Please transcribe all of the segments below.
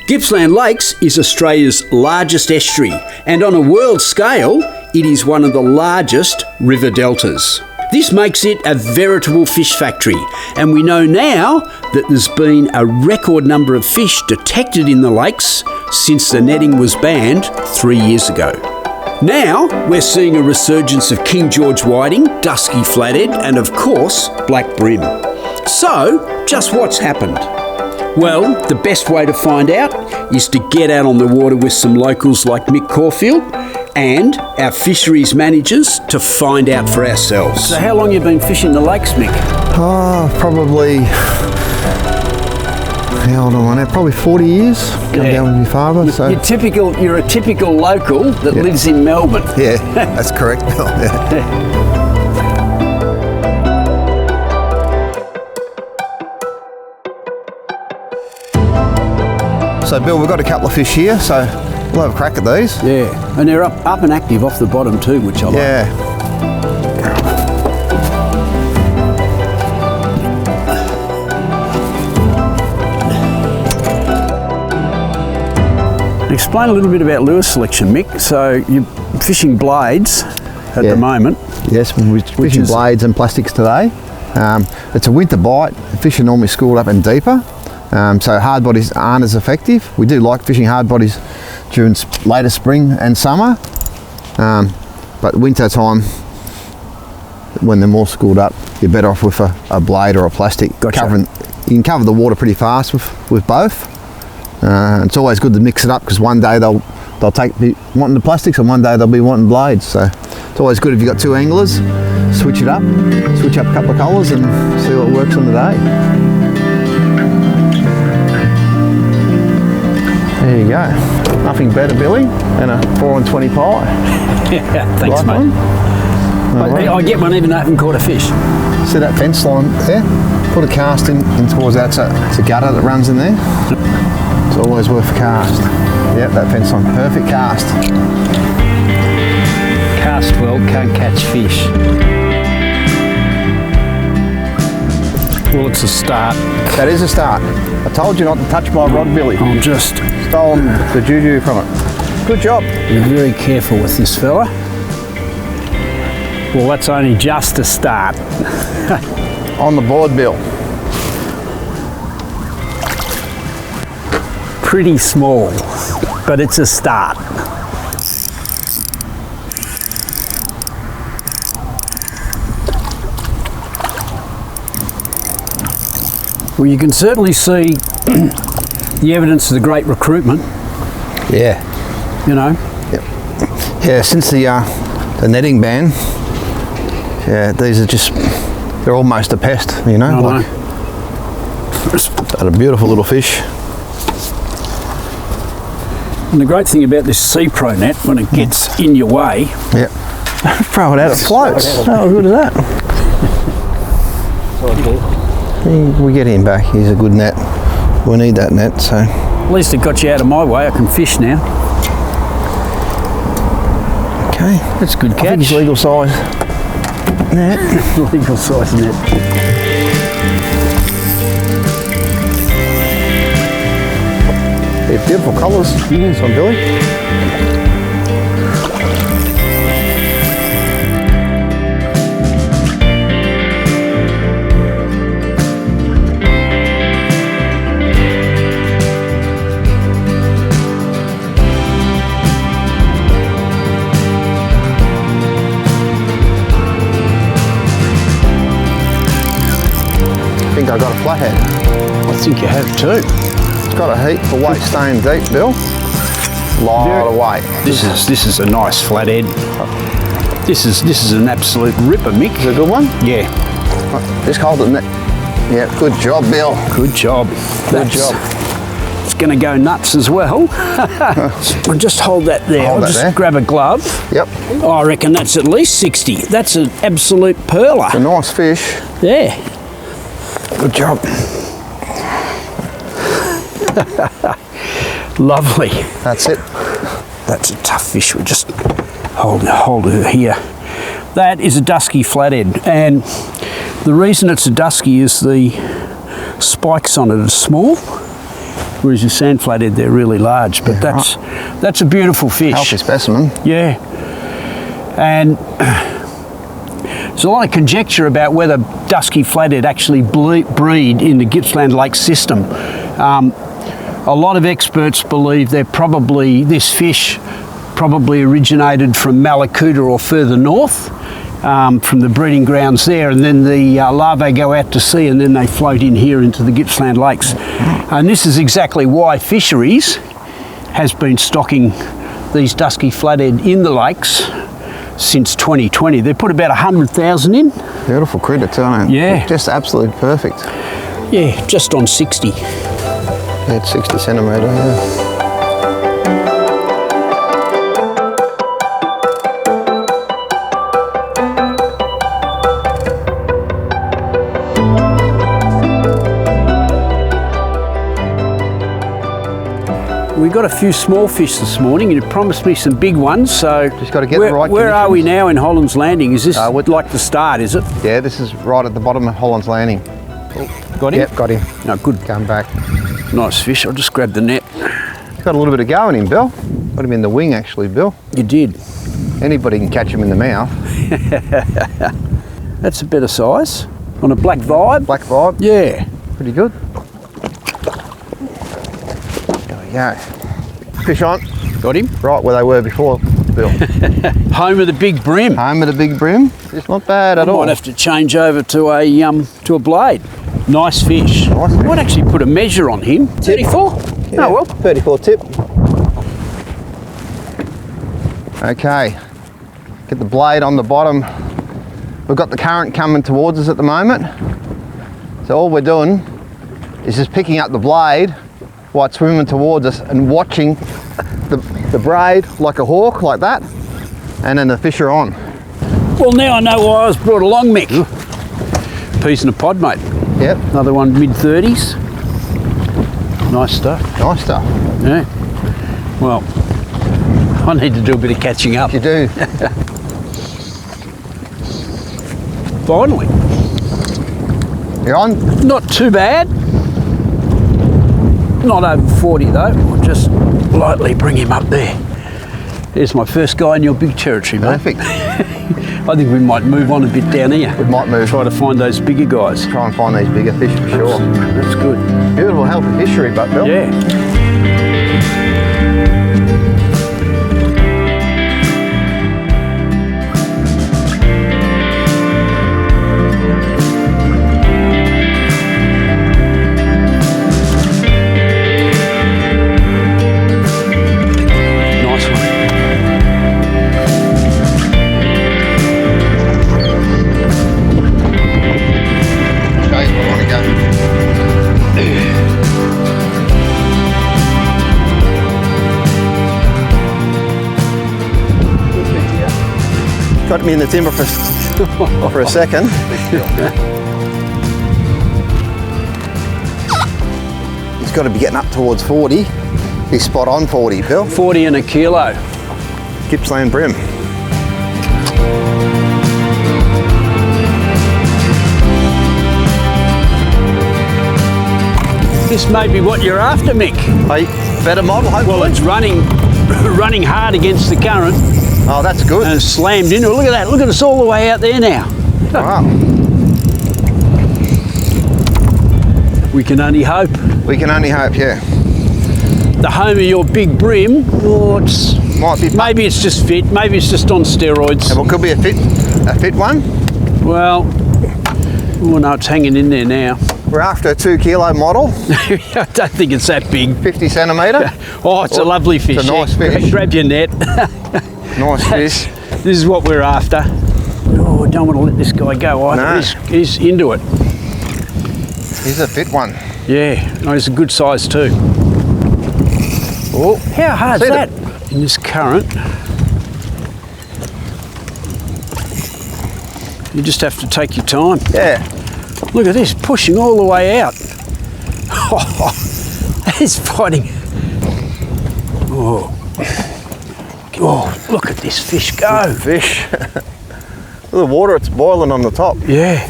Gippsland Lakes is Australia's largest estuary, and on a world scale, it is one of the largest river deltas. This makes it a veritable fish factory, and we know now that there's been a record number of fish detected in the lakes since the netting was banned 3 years ago. Now, we're seeing a resurgence of King George whiting, Dusky flathead, and of course, black bream. So, just what's happened? Well, the best way to find out is to get out on the water with some locals like Mick Caulfield and our fisheries managers to find out for ourselves. So how long have you been fishing the lakes, Mick? Oh, probably, how old am I now? Probably 40 years. Come down with my father. So. You're a typical local that lives in Melbourne. Yeah, that's correct, Bill. Yeah. So Bill, we've got a couple of fish here, so we'll have a crack at these. Yeah, and they're up and active off the bottom too, which I like. Yeah. Explain a little bit about lure selection, Mick. So you're fishing blades at the moment. Yes, we're fishing blades and plastics today. It's a winter bite. The fish are normally schooled up and deeper. So hard bodies aren't as effective. We do like fishing hard bodies during later spring and summer, but winter time, when they're more schooled up, you're better off with a blade or a plastic. Gotcha. You can cover the water pretty fast with both. It's always good to mix it up because one day they'll be wanting the plastics and one day they'll be wanting blades. So it's always good if you've got two anglers, switch it up, switch up a couple of colours and see what works on the day. There you go. Nothing better, Billy, than a 4-on-20 pie. Yeah, thanks, like mate. I get one even though I haven't caught a fish. See that fence line there? Put a cast in towards that. It's a gutter that runs in there. It's always worth a cast. Yep, that fence line. Perfect cast. Cast well, can't catch fish. Well, it's a start. That is a start. I told you not to touch my rod, Billy. I'm just stolen the juju from it. Good job. Be very careful with this fella. Well, that's only just a start. On the board, Bill. Pretty small, but it's a start. Well, you can certainly see the evidence of the great recruitment. Yeah. You know? Yep. Yeah, since the netting ban, yeah, these are just, they're almost a pest, you know? But a beautiful little fish. And the great thing about this Sea Pro net, when it gets in your way, yep. Throw it out, it floats. How good is that? We get him back, he's a good net. We need that net, so. At least it got you out of my way, I can fish now. Okay. That's a good catch. I think it's legal size net. Legal size net. They're beautiful colours. This one, Billy. I think I got a flathead. I think you have too. It's got a heap for weight staying deep, Bill. Lot of weight. This is a nice flathead. This is an absolute ripper, Mick. Is it a good one? Yeah. Just hold it. Yeah, good job, Bill. Good job. Good job. It's going to go nuts as well. I'll just hold that there. Hold I'll that just there. grab a glove. Yep. Oh, I reckon that's at least 60. That's an absolute pearler. It's a nice fish. Yeah. Good job. Lovely. That's it. That's a tough fish. We'll just hold her here. That is a Dusky flathead, and the reason it's a Dusky is the spikes on it are small, Whereas your sand flathead, they're really large. But that's a beautiful fish. Healthy specimen. Yeah. And there's a lot of conjecture about whether dusky flathead actually breed in the Gippsland Lakes system. A lot of experts believe this fish probably originated from Malakuta or further north, from the breeding grounds there, and then the larvae go out to sea and then they float in here into the Gippsland Lakes. And this is exactly why Fisheries has been stocking these dusky flathead in the lakes since 2020. They put about 100,000 in. Beautiful critter too, aren't they? Yeah. Just absolutely perfect. Yeah, just on 60. Yeah, it's 60 centimetre, yeah. We got a few small fish this morning. You promised me some big ones, so just got to get the right Where are we conditions. now in Holland's Landing? Is this like the start, is it? Yeah, this is right at the bottom of Holland's Landing. Got him? Yep, got him. No, good. Come back. Nice fish. I'll just grab the net. He's got a little bit of go in him, Bill. Got him in the wing, actually, Bill. You did. Anybody can catch him in the mouth. That's a better size. On a black vibe? Black vibe. Yeah. Pretty good. There we go. Fish on. Got him. Right where they were before, Bill. Home of the big bream. Home of the big bream. It's not bad at all. Might have to change over to a blade. Nice fish. Nice fish. Might actually put a measure on him. 34? Yeah, Oh well. 34 tip. Okay. Get the blade on the bottom. We've got the current coming towards us at the moment. So all we're doing is just picking up the blade while it's swimming towards us and watching the braid like a hawk, like that, and then the fish are on. Well, now I know why I was brought along, Mick. Piece in a pod, mate. Yep. Another one, mid-30s. Nice stuff. Nice stuff. Yeah. Well, I need to do a bit of catching up. You do. Finally. You're on? Not too bad. Not over 40 though. I'll just lightly bring him up there. There's my first guy in your big territory, mate. Perfect. I think we might move on a bit down here. We might move. Try to find those bigger guys. Try and find these bigger fish for sure. That's good. Beautiful, healthy fishery, but Bill. Yeah. Got me in the timber for a second. He's got to be getting up towards 40. He's spot on 40, Bill. 40 and a kilo. Gippsland bream. This may be what you're after, Mick. Hey, better model, hopefully. Well, it's running hard against the current. Oh, that's good. And it's slammed into it. Look at that. Look at us all the way out there now. Wow. We can only hope. We can only hope, yeah. The home of your big bream, oh, Might be. maybe it's just fit. Maybe it's just on steroids. Well, could be a fit one. Well, oh no, it's hanging in there now. We're after a 2 kilo model. I don't think it's that big. 50 centimetre. Oh, it's a lovely fish. It's a nice fish. Grab your net. Nice fish. This is what we're after. Oh, I don't want to let this guy go either. No. He's into it. He's a fit one. Yeah, no, he's a good size too. Oh, how hard's that? In this current, you just have to take your time. Yeah. Look at this, pushing all the way out. Oh, he's fighting. Oh, look at this fish go. Fish. Look at the water, it's boiling on the top. Yeah.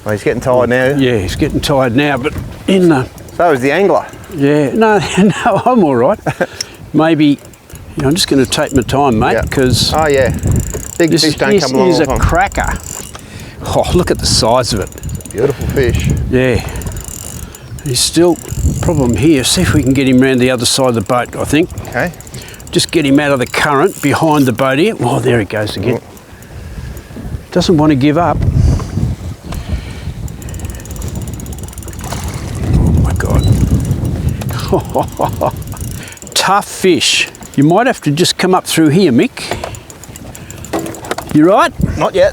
Oh, he's getting tired now. Yeah, he's getting tired now, but in the... So is the angler. Yeah, no, no, I'm all right. Maybe, I'm just going to take my time, mate, because Oh yeah, big fish don't come along this is all a the time. cracker. Oh, look at the size of it. Beautiful fish. Yeah. He's still, problem here, see if we can get him round the other side of the boat, I think. Okay. Just get him out of the current behind the boat here. Oh, there he goes again. Doesn't want to give up. Oh my God. Tough fish. You might have to just come up through here, Mick. You right? Not yet.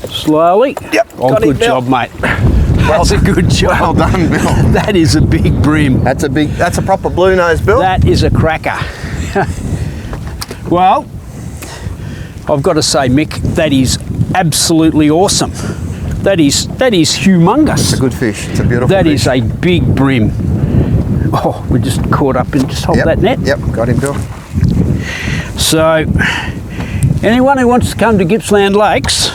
Slowly. Yep. Oh, got good him, Bill. job, mate. That's a good job. Well done, Bill. That is a big bream. That's a proper blue nose, Bill. That is a cracker. Well, I've got to say, Mick, that is absolutely awesome. That is humongous. It's a good fish. It's a beautiful That fish. is a big bream. Oh, we just caught up and just hold that net. Yep, got him, Bill. So, anyone who wants to come to Gippsland Lakes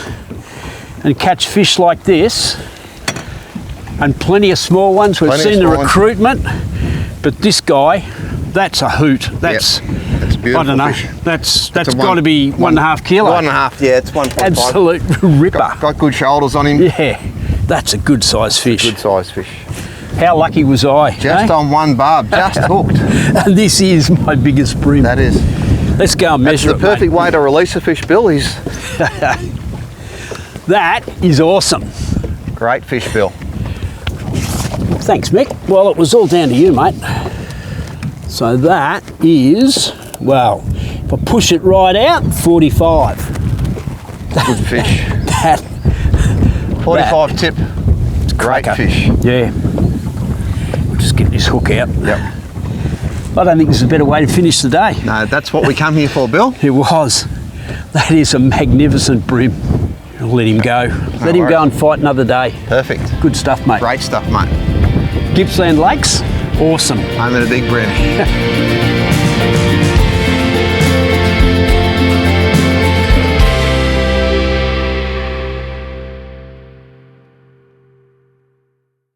and catch fish like this, and plenty of small ones, we've seen the recruitment, but this guy, that's a hoot. That's beautiful. I don't know. Fish. That's got to be 1.5 kilo. 1.5, yeah, it's 1.5. Absolute ripper. Got good shoulders on him. Yeah, that's a good size fish. Good size fish. How lucky was I? Just on one barb, just hooked. And this is my biggest bream. That is. Let's go and measure That's the perfect way to release a fish, Bill. Is that is awesome. great fish, Bill. Thanks, Mick. Well, it was all down to you, mate. So that is, well, if I push it right out, 45. Good fish. That 45 tip. It's great cracker. fish. Yeah. We'll just get this hook out. Yep. I don't think there's a better way to finish the day. No, that's what we come here for, Bill. It was. That is a magnificent bream. I'll let him go. Let him go and fight another day. Perfect. Good stuff, mate. Great stuff, mate. Gippsland Lakes, awesome. I'm in a big bream.